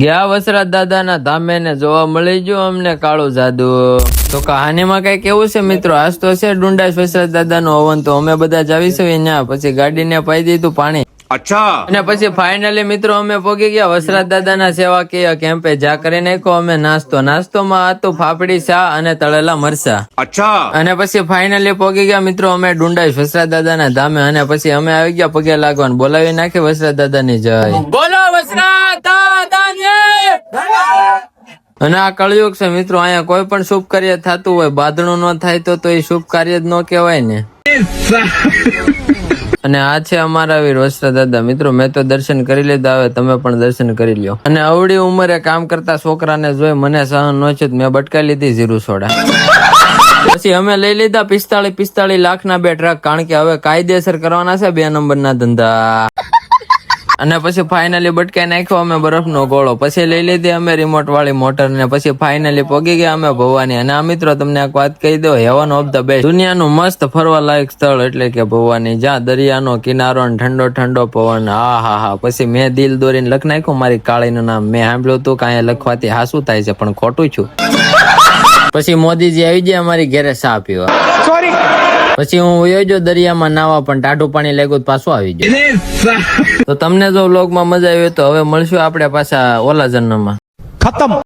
ગયા વસરાજ દાદાના ધામે ને જોવા મળી ગયું અમને કાળું જાદુ. તો કહાનીમાં કઈ કેવું છે મિત્રો? આજ તો છે ડુંડાસ વસરાજ દાદાનું હવન, તો અમે બધા જાવીશું ત્યાં. પછી ગાડીને પાઈ દીધું પાણી. અચ્છા. અને પછી ફાઇનલી મિત્રો અમે પોગી ગયા વસરાજ દાદાના સેવાકીય કેમ્પે. જા કરી નાખ્યો અમે નાસ્તોમાં હતું ફાફડી ચા અને તળેલા મરચા. અચ્છા. અને પછી ફાઇનલી પોગી ગયા મિત્રો અમે ડુંડાઈ વસરાજ દાદાના ધામે. અને પછી અમે આવી ગયા પગે લાગવાનું. બોલાવી નાખી વસરાજ દાદાની જય. બોલો વસરાજ દાદાની. અને આ કળયુગ છે મિત્રો, અહીંયા કોઈ પણ શુભ કાર્ય થતું હોય, બાંધણું ન થાય તો એ શુભ કાર્ય જ ન કહેવાય ને. અને આ છે અમારા વીર વસરાજ દાદા. મિત્રો મેં તો દર્શન કરી લીધા, હવે તમે પણ દર્શન કરી લ્યો. અને અવળી ઉંમરે કામ કરતા છોકરાને જોઈ મને સહન ન છે, મેં બટકાઈ લીધી જીરું સોડા. પછી અમે લઈ લીધા 45 લાખના 2 ટ્રક, કારણ કે હવે કાયદેસર કરવાના છે 2 નંબરના ધંધા. અને પછી ફાઇનલી બટકાઈ નાખ્યો અમે બરફનો ગોળો. પછી લઈ લીધી અમે રિમોટ વાળી મોટર ને પછી ફાઇનલી પોગી ગયા અમે ભવાની. અને આ મિત્રો તમને એક વાત કહી દો, હેવન ઓફ ધ બેસ્ટ, દુનિયાનું મસ્ત ફરવા લાયક સ્થળ એટલે કે ભવાની, જ્યાં દરિયાનો કિનારો ને ઠંડો ઠંડો પવન. હા. પછી મેં દિલ દોરીને લખ નાખ્યું મારી કાળીનું નામ. મેં સાંભળ્યું હતું કે અહીંયા લખવાથી હાસું થાય છે, પણ ખોટું છું. પછી મોદીજી આવી ગયા અમારી ઘરે ચા પીવા. પછી હું વયો જો દરિયામાં નાવા, પણ ટાઢું પાણી લાગ્યું પાછું આવી ગયું. તો તમને જો વ્લોગમાં મજા આવી તો હવે મળશું આપણે પાછા ઓલા જન્મમાં. ખતમ.